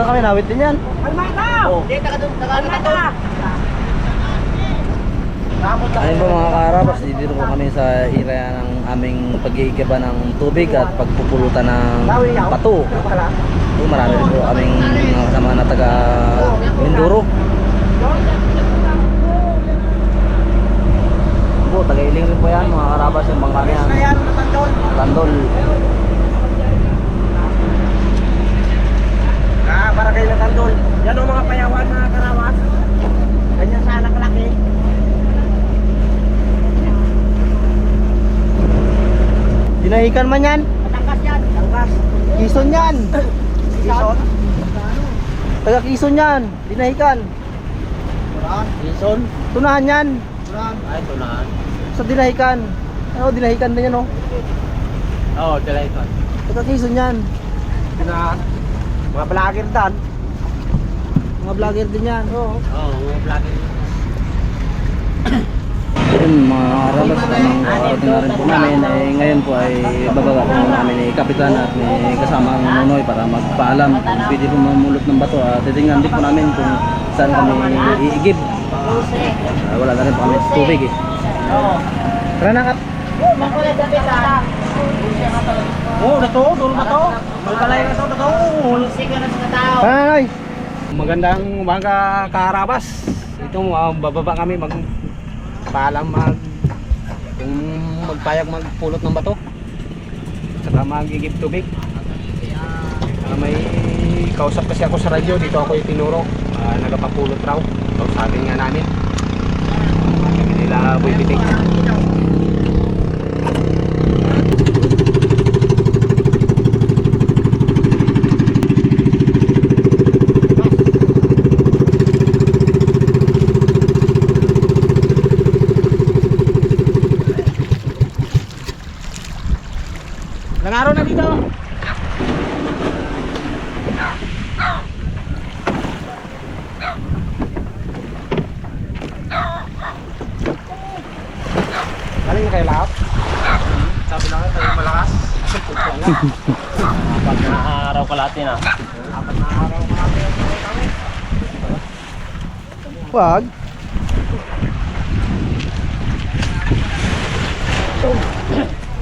Taga kami nawit din yan. Oh. Hindi, taga doon. Ayun po mga kaharabas, dito po kami sa area ng aming pag-iigaba ng tubig at pagpupulutan ng bato. So, marami rin po kaming mga kasama na taga Mindoro. Po, taga-iling rin po yan mga kaharabas, yung bangka yan. Tandol. Para kayo na tandol. Yan ang mga payawan mga karawas. Ganyan sana kalaki. Dinahikan man yan. Matangkas yan. Matangkas. Kison yan. Kison. Taga Kison yan. Dinahikan. Kison. Tunahan yan. Ay, tunahan. Sa dinahikan. Ano, dinahikan din yan oh. Oo, dalahikan. Taga Kison yan. Tunahan. Mga vlogger dan. Mga vlogger din yan. Oo, mga vlogger. Yun mga karabas, tamang kakarating na rin po namin. Ngayon po ay bababa po namin ni Kapitan at may kasama ang Nonoy para magpaalam kung pwede po mamulot ng bato. Titingnan din po namin kung saan kami iigib. Wala na rin po kami tubig eh. Tara na Kap! Oo, nato, duro na to. Magbalay na to, nato. Tara na Noy! Magandang umaga kaharabas. Ito bababa kami paalam kung magpayag magpulot ng bato saka magigib tubig. May kausap kasi ako sa radyo, dito ako itinuro, nagapapulot raw. So sabi nga namin hindi nila buibiting. Langaro na dito. Galing na kayo lahat? Sabi na kayo malakas. Apat na araw kalahati na. Apat na araw kalahati kami. Wag!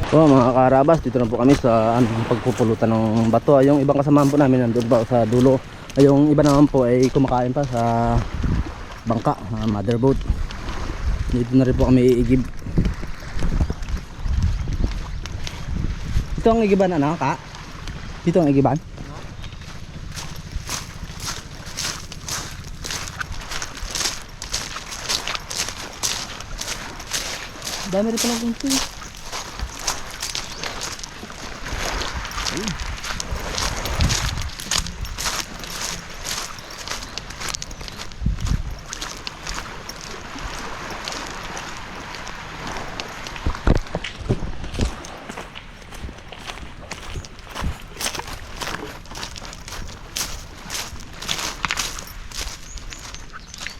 So mga karabas, dito na po kami sa pagpupulutan ng bato. Yung ibang kasamahan po namin nandun ba sa dulo. Yung iba naman po ay kumakain pa sa bangka, mother boat. Dito na rin po kami iigib. Ito ang igiban ano ka? Dito ang igiban? Dami rin palang kunti.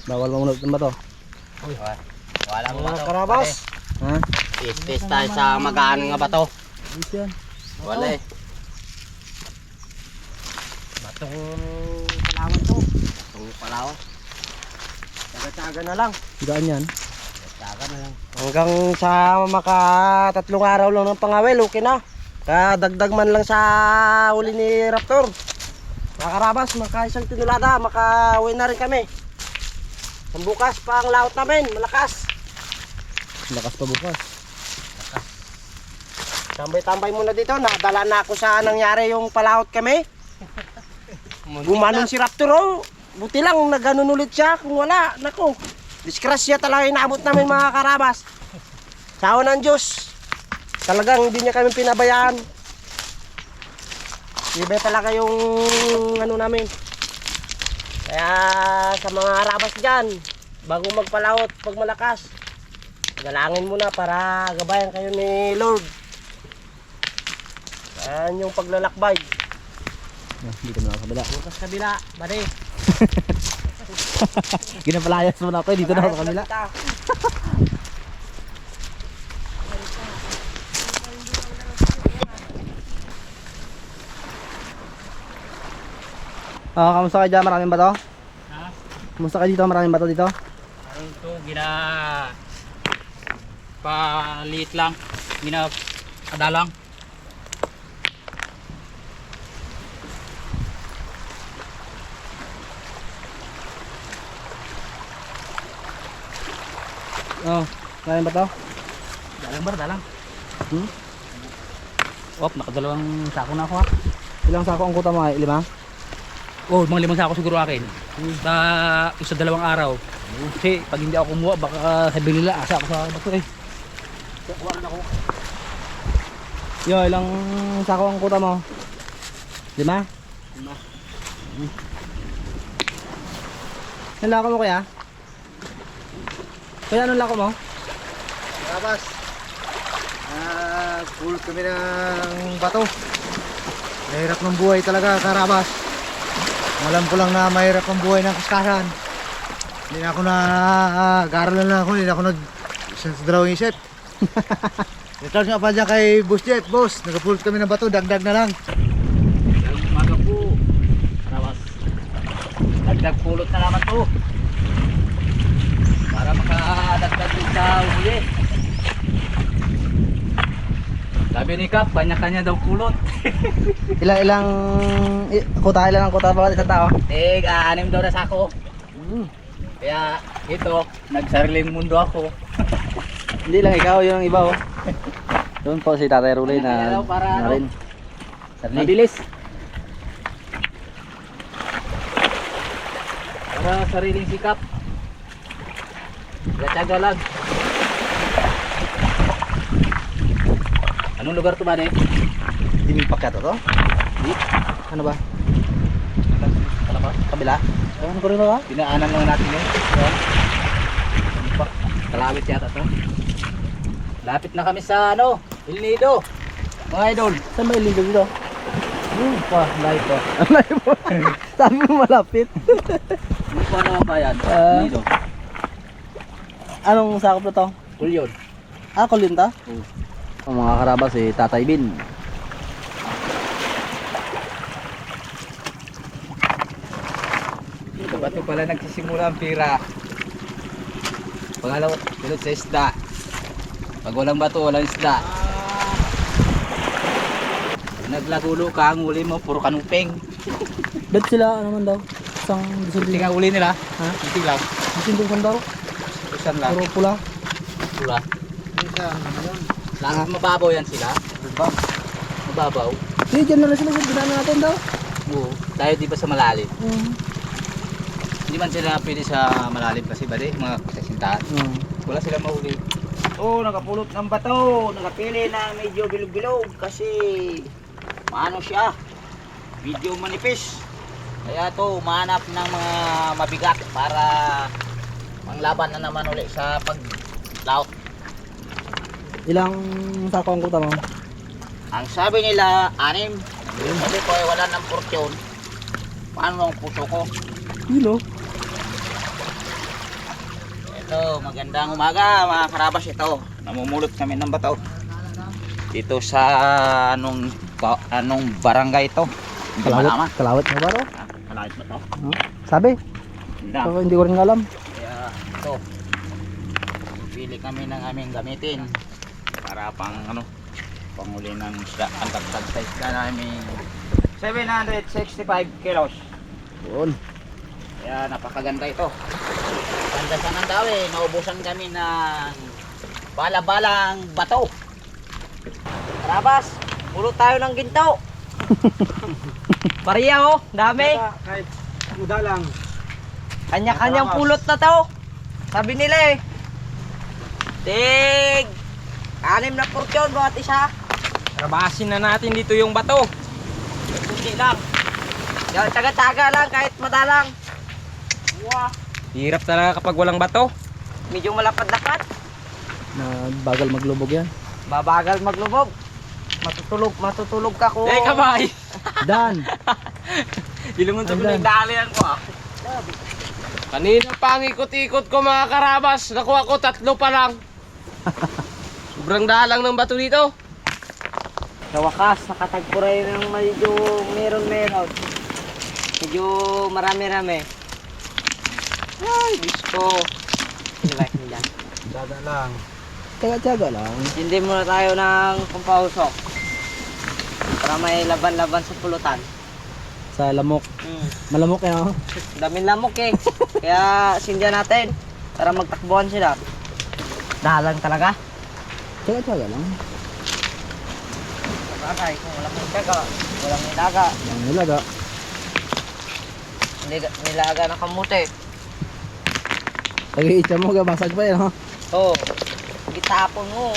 Bawal mamunod ng bato. Wala mo Mga karabas. Ha? Is tayo sa magaan nga bato. Dito yan. Wala eh. Batong Palawan to. Batong Palawan. Taga-taga na lang. Gaan yan. Taga na lang. Hanggang sa makatatlong araw lang ng pangawil, okay na. Kadagdag man lang sa huli ni Raptor. Mga karabas, makaisang tinulada, makauwi na rin kami. Ang bukas pa ang laot namin, malakas. Lakas pa bukas. Tambay-tambay muna dito, nadala na ako sa nangyari yung palaot kami. Gumanon si Raptor oh. Buti lang nagganon ulit siya, kung wala, nako. Disgrasya talaga inaabot namin mga karabas. Sao ng Diyos. Talagang hindi niya kami pinabayaan. Iba talaga yung ano namin. Kaya sa mga karabas dyan, bago magpalaot, pag malakas, dalangin muna para gabayan kayo ni Lord. Ayan yung paglalakbay. Dito na ako sa kabila. Bukas kabila, bari. Ginapalayas mo na ako, dito na ako sa kabila. Kamusta kayo dyan? Maraming bato? Ha? Kamusta kayo dito? Maraming bato dito? Ano ito, paliit lang, kadalang. Maraming bato? Dalang ba, dalang. Hmm? Op, nakadalawang sako na ako ha. Ilang sako ang kuta mo? 5? Oh, mga 5 sako siguro akin. Sa isa 2 araw. Kasi pag hindi ako kumuha, baka sabihin nila, asa ako sa bato eh. Kuha rin ako. Yo, ilang sako ang kuta mo? 5? 5. Anong lako mo kuya? Kuya, anong lako mo? Karabas. Full kami ng bato. Mahirap ng buhay talaga, Karabas. Alam ko lang na mahirap ang buhay ng kaskasan. Hindi na ako garalan na ako, hindi na ako sa dalawang isip. Ito nga pa dyan kay Boss Jet, boss. Nag-full kami ng bato, dagdag na lang. Umaga po. Karawas. Dagdag pulot na naman to. Para makadagdag din sa huli. Sabi ni Kap, kanya-kanya daw pulot. Ilang kuta? Ilang ang kuta bawat isang tao? 6 daw na sako. Kaya ito, nagsariling mundo ako. Hindi lang ikaw, yun ang iba oh. Doon po si Tatay Rulay na Kaya daw para na ano? rin. Mabilis. Para sariling sikap. Gatsaga lang. Anong lugar to ba eh? Dinipak yata to? Di? Ano ba? Kalabas? Kabila? Ewan ko rin ba? Dinaanan lang natin yun. Di pa. Kalawit yata to. Lapit na kami sa ano, El Nido. Mga idol. Saan ba ilinggo dito? Layo pa. Layo pa. Sabi mo malapit. Ano pa naman ba yan? Ah. El Nido. Anong sakop na to? Kulyon. Kulinta? Oo. Ang mga karabas si Tatay Bin. Ito ba ito pala nagsisimula ang pira? Pangalawa, pilot sa isda. Pag walang bato, walang isda. Naglagulo ka, ang uli mo, puro kanupeng. Bet sila naman daw. Isang Hindi disibling. nga uli nila. Ha? Hindi lang. Disibling daw. Isan lang. Puro pula. Pula. Lahat mababaw yan sila. Mababaw. Hindi, dyan na lang sila. Ginano natin daw. Oo. Tayo di ba sa malalim? Mm. Hindi man sila pwede sa malalim kasi ba di? Mga kasintahan. Wala silang mahuli. Oo, nakapulot ng bato. Nakapili na medyo bilog-bilog kasi maano siya. Medyo manipis. Kaya to, umanap ng mga mabigat para manglaban na naman ulit sa paglaot. Ilang sako ang kuta mo? Ang sabi nila, 6. Sabi ko ay wala ng portyon. Paano ang puso ko? Yun oh. Ito, magandang umaga mga karabas ito. Namumulot kami ng bato. Dito sa anong barangay ito? Hindi malaman. Kalawit mo ba to? Malait ba ito? Sabi. Hindi. So, hindi ko rin alam. Kaya ito. Pili kami ng aming gamitin. Para pang panguli ng isda. Ang dagdag sa isda namin 765 kilos. Yun. Kaya napakaganda ito. Ganda sa Nandawi, naubusan kami ng bala-balang bato. Karabas, pulot tayo ng ginto. Pariya oh, dami. Kahit muda lang. Kanya-kanyang pulot na to. Sabi nila eh. Tig! 6 na portyon bawat isa. Trabasin na natin dito yung bato. Kunti lang. Taga-taga lang kahit madalang. Wow. Hirap talaga kapag walang bato. Medyo malapad-lapad. Na bagal maglubog yan. Babagal maglubog. Matutulog ka ko. Eh kabay! Dan. Ilumunta ko Andan. na yung dalian ko ah. Kanina pa ang ikot-ikot ko mga karabas. Nakuha ko 3 pa lang. Sobrang dalang ng bato dito. Sa wakas, nakatagpo rin ng medyo meron. Medyo marami-rami. Ay, Diyos ko. Silibay mo dyan. Daga lang. Tsaga-tsaga lang. Hindi muna tayo ng pampahusok. Para may laban-laban sa pulutan. Sa lamok. Malamok yan oh. Daming lamok eh. Kaya sindyan natin. Para magtakbuhan sila. Dahalan talaga. Tsaga-tsaga lang. Bagay, kung walang tsaga, walang nilaga. Ang nilaga. Nilaga ng kamuti. Pag-iitsa mo, gamasag pa yan oh. Oo. Gitapon mo.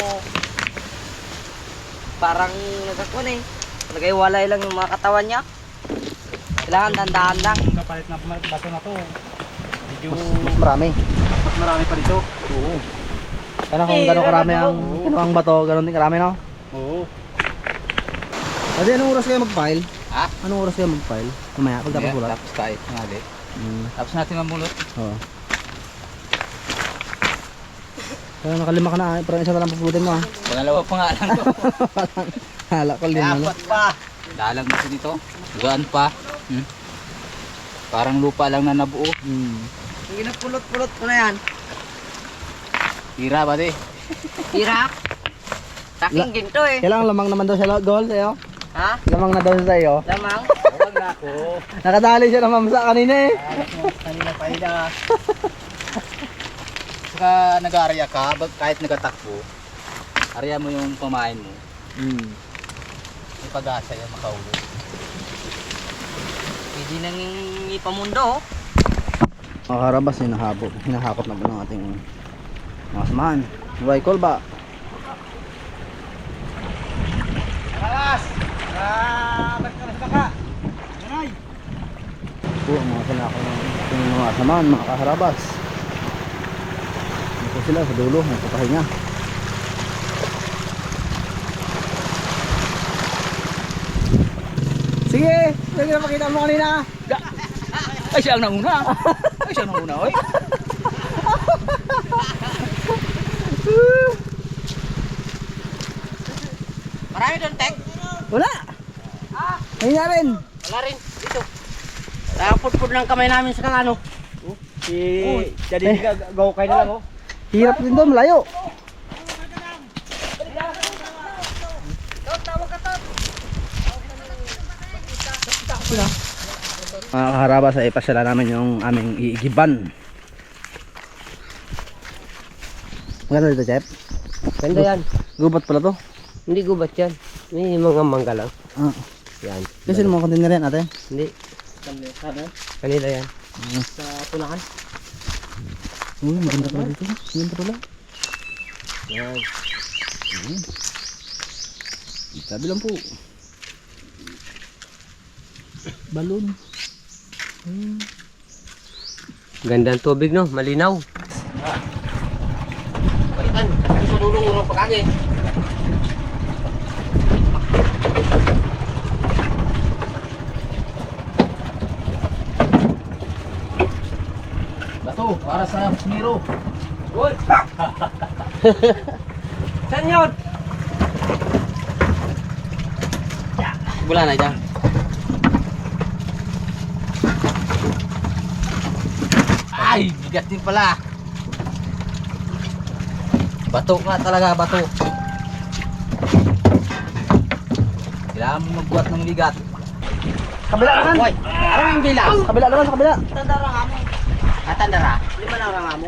Parang nagkakun eh. Nagaiwalay lang yung mga katawan niya. Kailangan dandahan lang. Yung kapalit na bato na to. Medyo Mas marami. mas marami pa dito. Oo. Kaya kung gano'ng karami ang kinuhang bato, gano'n din karami no? Oo. Kasi anong oras kayo mag-file? Ha? Anong oras kayo mag-file? Mamaya, pag tapos ulat. Tapos tayo, ngali. Tapos natin mamulot. Oo. Kaya nakalima ka na, parang isa na lang pupulutin mo ah. Pangalawa pa nga lang to. Hala ko lima na. pa. Dalag na dito. Gaan pa. Parang lupa lang na nabuo. Yung ginapulot-pulot ko na yan. Tira ba di? Tira. Taking ginto eh. Kailangan lamang naman daw siya goal sa'yo. Ha? Lamang na daw siya sa'yo. Lamang? Huwag na ako. Nakadali siya ng mamsa kanina eh. Kanina pa ina. Saka nag-aarya ka, kahit nagatakbo, arya mo yung pamain mo. May pag-asa yan makaulo. Pwede nang ipamundo oh. Mga karabas, hinahakot na ba ng ating mga samahan. Buhay kolba. Alas! Ba't ka na sa baka? Nanay! Po ang mga sinakaw ng ating mga samahan, mga kaharabas. Ito sila sa dulo, nagpapahinga. Sige! Sige na makita mo kanina. Ay, siya ang nauna. Ay, siya ang nauna, oy. Marami doon, Tek. Wala! Ayun na rin. Wala rin. Dito. Nakapudpud ng kamay namin sa kalano. Jadi gaw kayo na lang oh. Hirap din doon, malayo. Mga kaharabas ay ipasala namin yung aming iigiban. Maganda dito, Chef? Ganda yan. Gubat pala to. Hindi gubat yan. May mga mangga lang. Ah. Yan. Kasi mga container yan, ate. Hindi. Kanila yan. Sa punakan. Uy, maganda pala dito. Maganda pala. Yan. Sabi lang po. Balon. Ganda ang tubig no, malinaw. Balikan, ang sululong urong pagkagi. Bato, para sa Miro. Good. Saan yun? Wala na dyan. Ay, bigat din pala. Bato nga talaga, bato. Kailangan mo magbuhat ng bigat. Kabila naman. Hoy, ano yung bilas? Kabila naman, sa kabila. Tandara nga mo. Tandara? Lima na nga mo.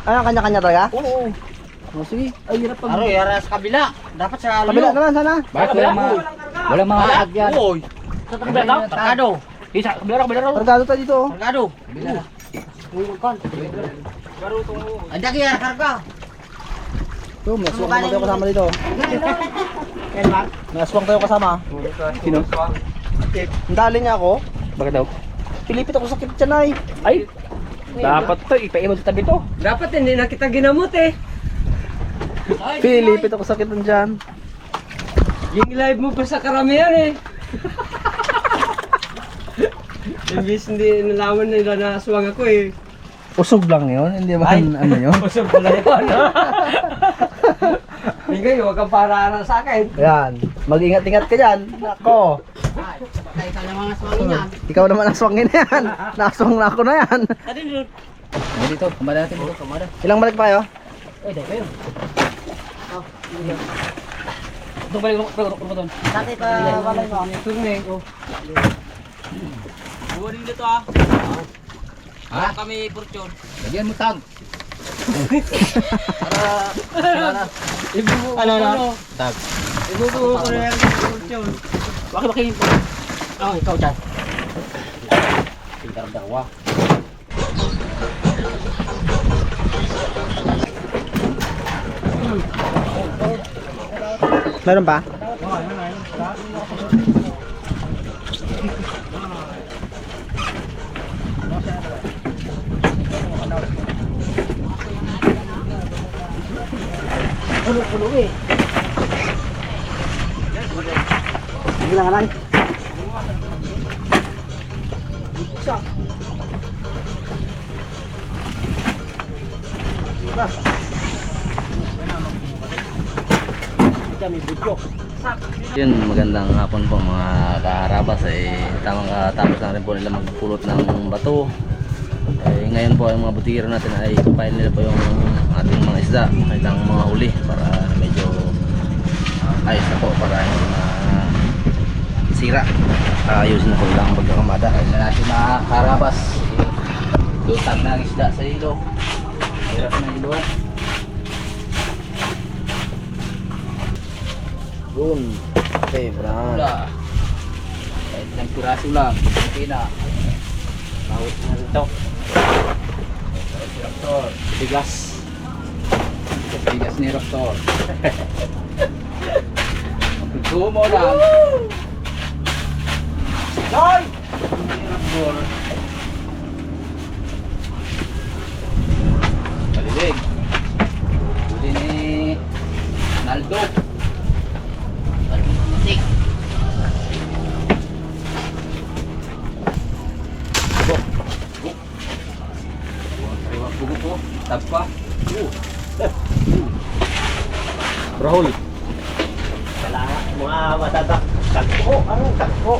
Ano, kanya-kanya talaga? Oo. Oh, sige. Ay, hirap pag... Aro, yara sa kabila. Dapat sa Kabila naman, sana. Bakit walang mga lahat yan? Uy. Sa kabila daw? Targado. Isa, kabila raw. Kargado tayo dito, oh. Targado. Ada kaya karga. Ito, may aswang naman tayo kasama dito. May aswang tayo kasama. Sino? Ang dali niya ako. Bakit daw? Pilipit ako sa sakit dyan, ay. Ay, dapat to, ipaimod sa tabi to. Dapat hindi na kita ginamot eh. Pilipit ako sa sakit dyan. Yung live mo pa sa karamihan eh. Imbis hindi nalaman nila na aswang ako eh. Usog lang yun, hindi man ano yun. Usap pala yun. Hindi kayo, huwag kang para sa akin. Ayan. Mag-ingat-ingat ka dyan. Nako. Ikaw naman ang swangin na yan. Naswang na ako na yan. Dito, kumada natin dito, kumada. Ilang balik pa kayo? Doon balik mo doon. Dati pa balay mo. Turning. Buwaring dito ah. Ha? Kami fortune. Lagyan mo tag. Ano? Tag. Ibubuo ko na yung fortune. Bakit? Oh, ikaw dyan. Pintar dawa. Meron pa? Pulo eh. Ilang ka lang. Yun, magandang hapon po mga kaharabas. Tamang katapos lang rin po nila magpulot ng bato. Ngayon po ang mga butiro natin ay kupain nila po yung ating mga isda, ilang mga huli para medyo ayos na po para hindi sira. Ayusin na po ilang pagkakamada. Ayun na natin mga karabas. Lutang na ang isda sa ilo. Hirap na iluan. Yun. Okay, brown. Wala. Kahit ng piraso lang. Okay na. Bawit na ito. Si Raptor. Bigas. Bigas ni Raptor. Gumo lang. Loy! Ni Raptor. Kalilig. Huli ni Naldo. Tik. Bugo po. Tagpa. Rahul. Kailangan mga matatak. Tagpo. Anong tagpo?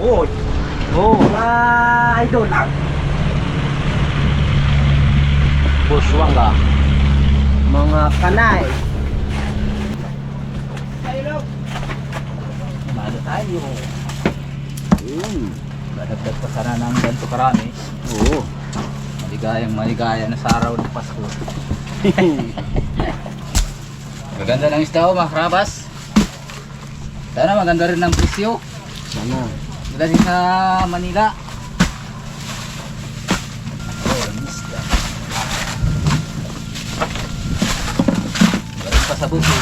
Oh. Oh. Mga idol. Buswanga. Mga kanay. Malo tayo. Dadagdag pa sana ng ganito karami. Oo. Maligaya na sa araw ng Pasko. Maganda ng isda mga karabas. Sana maganda rin ng presyo. Sana. Dali sa Manila. Oh, ang isda. Galing pa sa bukid.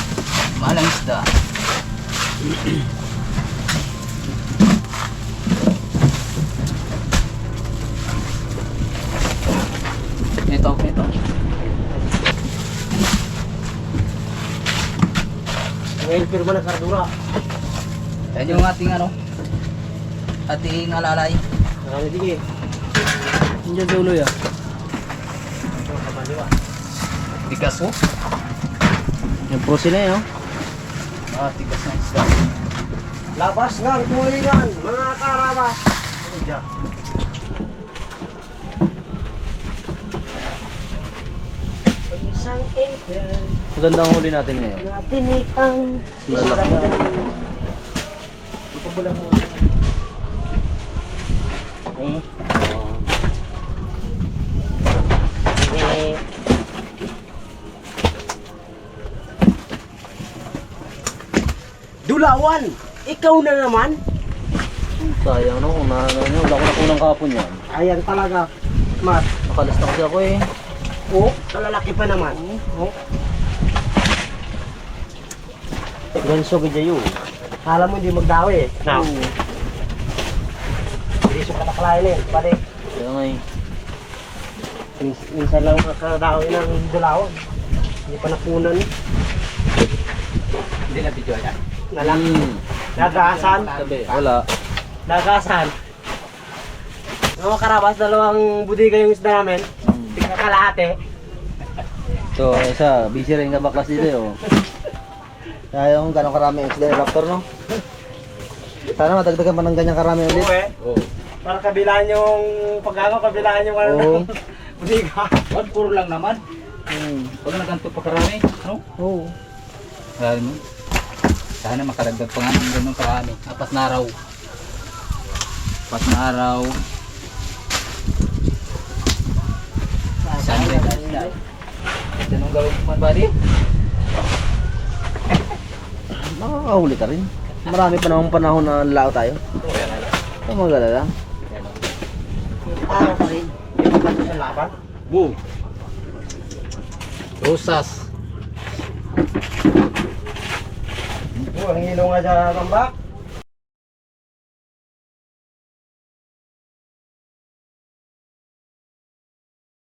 Mahal ang isda. Ito. Ngayon pirma ng kardura. Yan yung ating ating alalay. Marami sige. Diyan sa ulo ya. Tigas mo? Yung prosi na yun. Tigas na isda. Labas ng tulingan, mga karabas. Isang April, Magandang huli natin ngayon. natin ipang Malaki. Dulawan, ikaw na naman. Sayang no, kung wala ko nakunang kahapon yan. Ayan talaga, Mat. Nakalas na kasi ako eh. Oh, kalalaki pa naman. Oh. Ganso ka dyan yun. Kala mo hindi magdawi eh. Now. Hindi siya kalaklayan eh. Balik. Kaya nga eh. Minsan lang makadawi ng dulawan. Hindi pa nakunan eh. Hindi na video yan. Nalang. Nagasan. Wala. Nagasan. Mga karabas, dalawang budiga yung isda namin. Tingnan kalahati. So, isa, busy rin ka baklas dito eh. Oh. Kaya yung gano'ng karami ang XD Raptor, no? Sana madagdagan pa ng ganyang karami ulit. Oo. Para kabilaan yung pagkakaw, kabilaan yung Oo. budiga. Wag, puro lang naman. Huwag na ganito pa karami. No? Oo. Marami mo. Sana makaragdag pa nga ng ganun karami. Apat na araw. Apat na araw. Sunday. Ito nung gawin mo, buddy? Makakahuli ka rin. Marami pa namang panahon na lao tayo. Ito magalala. Araw pa rin. Boom! Rosas. Ang ilaw nga sa tambak.